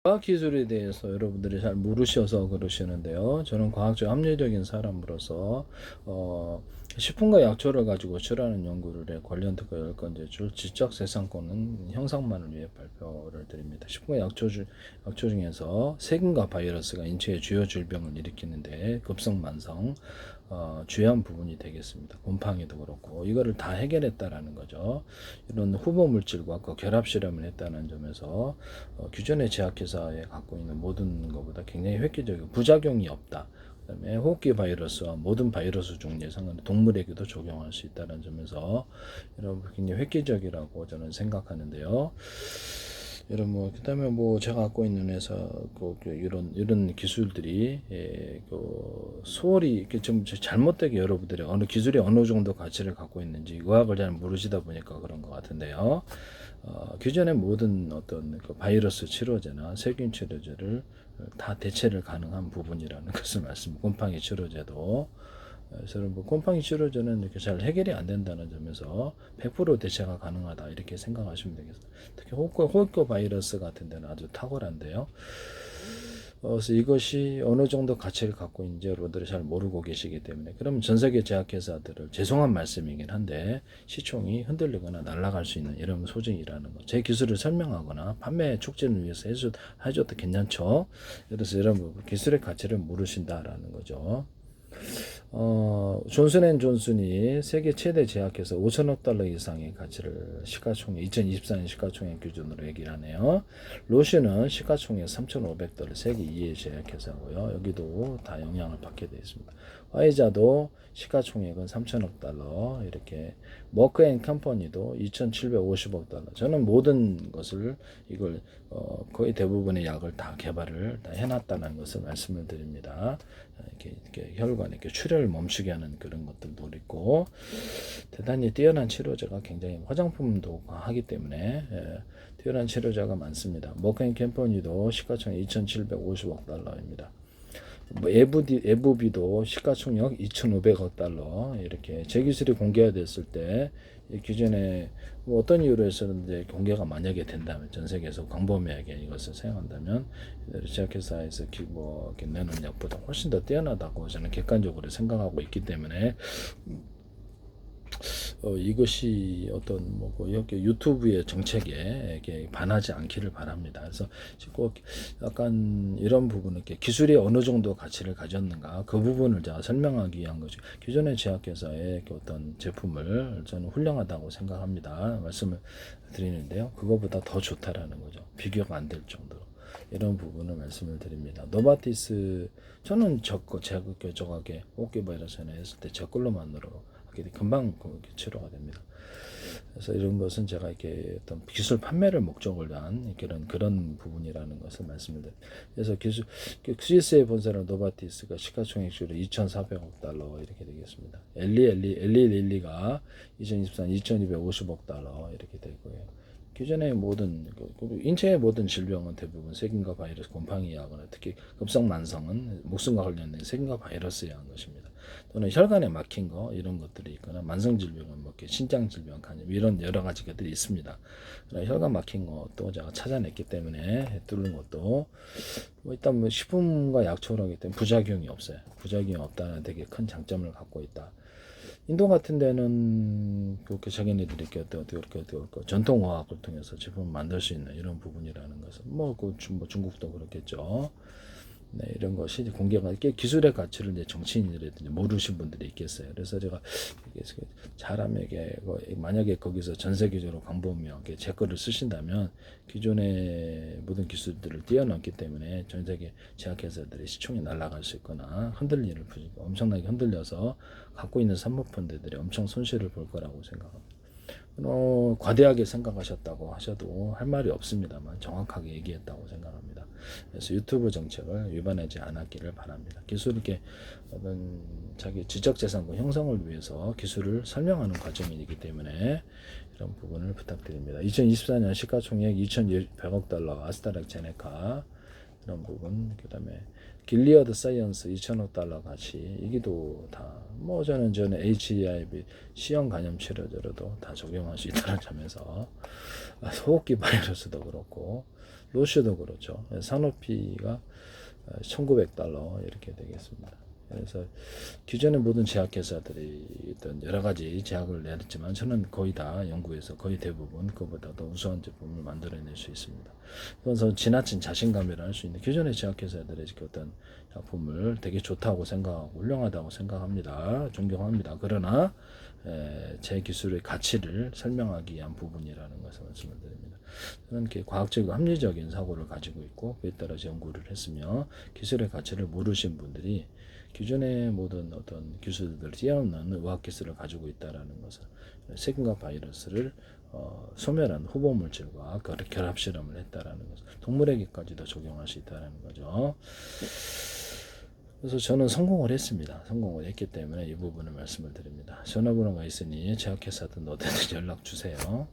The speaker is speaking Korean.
과학기술에 대해서 여러분들이 잘 모르셔서 그러시는데요. 저는 과학적 합리적인 사람으로서 식품과 약초를 가지고 출하는 연구를 해 관련 특허 10건 제출, 지적재산권은 형상만을 위해 발표를 드립니다. 식품과 약초 중에서 세균과 바이러스가 인체의 주요 질병을 일으키는데 급성만성 주요한 부분이 되겠습니다. 곰팡이도 그렇고 이거를 다 해결했다라는 거죠. 이런 후보 물질과 그 결합 실험을 했다는 점에서 기존의 제약회사에 갖고 있는 모든 것보다 굉장히 획기적이고 부작용이 없다. 그다음에 호흡기 바이러스와 모든 바이러스 종류에 상관없이 동물에게도 적용할 수 있다는 점에서 여러분 굉장히 획기적이라고 저는 생각하는데요. 여러분 그다음에 제가 갖고 있는 회사 이런 기술들이 소홀히 이렇게 좀 잘못되게 여러분들이 어느 기술이 어느 정도 가치를 갖고 있는지 의학을 잘 모르시다 보니까 그런 것 같은데요. 기존의 모든 어떤 그 바이러스 치료제나 세균 치료제를 다 대체를 가능한 부분이라는 것을 곰팡이 치료제도. 그래서 곰팡이 치료제는 이렇게 잘 해결이 안 된다는 점에서 100% 대체가 가능하다 이렇게 생각하시면 되겠습니다. 특히 호흡기 바이러스 같은 데는 아주 탁월한데요. 그래서 이것이 어느 정도 가치를 갖고 있는지 여러분들이 잘 모르고 계시기 때문에 그러면 전 세계 제약회사들을 죄송한 말씀이긴 한데 시총이 흔들리거나 날아갈 수 있는 이런 소증이라는 거. 제 기술을 설명하거나 판매 촉진을 위해서 해줘도 괜찮죠. 그래서 여러분 기술의 가치를 모르신다라는 거죠. 존슨앤존슨이 세계 최대 제약회사 5천억 달러 이상의 가치를 시가총액 2024년 시가총액 기준으로 얘기를 하네요. 로시는 시가총액 3,500달러 세계 2위 제약회사고요. 여기도 다 영향을 받게 되어 있습니다. 화이자도 시가총액은 3천억 달러 이렇게 머크앤컴퍼니도 2,750억 달러. 저는 모든 것을 이걸 거의 대부분의 약을 다 개발을 다 해놨다는 것을 말씀을 드립니다. 이렇게 혈관 이렇게 출혈을 멈추게 하는 그런 것들도 있고 대단히 뛰어난 치료제가 굉장히 화장품도 하기 때문에 뛰어난 치료제가 많습니다. 머크앤컴퍼니도 시가총액 2,750억 달러입니다. 에브비도 시가총액 2,500억 달러 이렇게 제 기술이 공개됐을 때 기존에 어떤 이유로 해서는 공개가 만약에 된다면 전 세계에서 광범위하게 이것을 사용한다면 제약회사에서 내는 약보다 훨씬 더 뛰어나다고 저는 객관적으로 생각하고 있기 때문에 이것이 어떤 이렇게 유튜브의 정책에 이렇게 반하지 않기를 바랍니다. 그래서 꼭 약간 이런 부분은 이렇게 기술이 어느 정도 가치를 가졌는가 그 부분을 제가 설명하기 위한 거죠. 기존의 제약회사의 어떤 제품을 저는 훌륭하다고 생각합니다. 말씀을 드리는데요. 그거보다 더 좋다라는 거죠. 비교가 안 될 정도로. 이런 부분을 말씀을 드립니다. 노바티스 저는 저하게 호흡기 바이러스나 했을 때 제 걸로만으로 금방 치료가 됩니다. 그래서 이런 것은 제가 이렇게 어떤 기술 판매를 목적으로 한 그런 부분이라는 것을 말씀을 드립니다. 그래서 스위스의 본사는 노바티스가 시가총액으로 2,400억 달러 이렇게 되겠습니다. 엘리릴리가 2024년 2,250억 달러 이렇게 되고요. 기존의 모든 인체의 모든 질병은 대부분 세균과 바이러스, 곰팡이에 하거나 특히 급성만성은 목숨과 관련된 세균과 바이러스에 한 것입니다. 또는 혈관에 막힌 거 이런 것들이 있거나 만성질병은 신장 질병, 간염 이런 여러 가지 것들이 있습니다. 혈관 막힌 것도 제가 찾아냈기 때문에 뚫는 것도 일단 식품과 약초라기 때문에 부작용이 없어요. 부작용이 없다는 되게 큰 장점을 갖고 있다. 인도 같은 데는 그렇게 자기네들이 전통화학을 통해서 제품을 만들 수 있는 이런 부분이라는 것은 중국도 그렇겠죠. 네, 이런 것이 공개가 기술의 가치를 이제 정치인이라든지 모르신 분들이 있겠어요. 그래서 제가 잘하면 만약에 거기서 전 세계적으로 광범위하게 제 거를 쓰신다면 기존의 모든 기술들을 뛰어넘기 때문에 전 세계 제약회사들의 시총이 날아갈 수 있거나 엄청나게 흔들려서 갖고 있는 사모펀드들이 엄청 손실을 볼 거라고 생각합니다. 과대하게 생각하셨다고 하셔도 할 말이 없습니다만 정확하게 얘기했다고 생각합니다. 그래서 유튜브 정책을 위반하지 않았기를 바랍니다. 기술이 어떤 자기 지적재산권 형성을 위해서 기술을 설명하는 과정이기 때문에 이런 부분을 부탁드립니다. 2024년 시가총액 2,100억 달러 아스트라제네카 이런 부분, 그 다음에 길리어드 사이언스 2천억 달러 가치 이기도 다 저는 HIV C형 간염 치료제로도 다 적용할 수 있다는 점에서 호흡기 바이러스도 그렇고 로슈도 그렇죠. 산업비가 $1,900 이렇게 되겠습니다. 그래서 기존의 모든 제약회사들이 어떤 여러 가지 제약을 내렸지만 저는 거의 다 연구에서 거의 대부분 그보다 더 우수한 제품을 만들어낼 수 있습니다. 그래서 지나친 자신감이라 할 수 있는 기존의 제약회사들의 어떤 작품을 되게 좋다고 생각하고 훌륭하다고 생각합니다. 존경합니다. 그러나 제 기술의 가치를 설명하기 위한 부분이라는 것을 말씀을 드립니다. 저는 이렇게 과학적이고 합리적인 사고를 가지고 있고 그에 따라서 연구를 했으며 기술의 가치를 모르신 분들이 기존의 모든 어떤 기술들 뛰어넘는 의학 기술을 가지고 있다라는 것을 세균과 바이러스를 소멸한 후보 물질과 결합 실험을 했다라는 것을 동물에게까지도 적용할 수 있다라는 거죠. 그래서 저는 성공을 했습니다. 성공을 했기 때문에 이 부분을 말씀을 드립니다. 전화번호가 있으니 제약회사든 어디든 연락 주세요.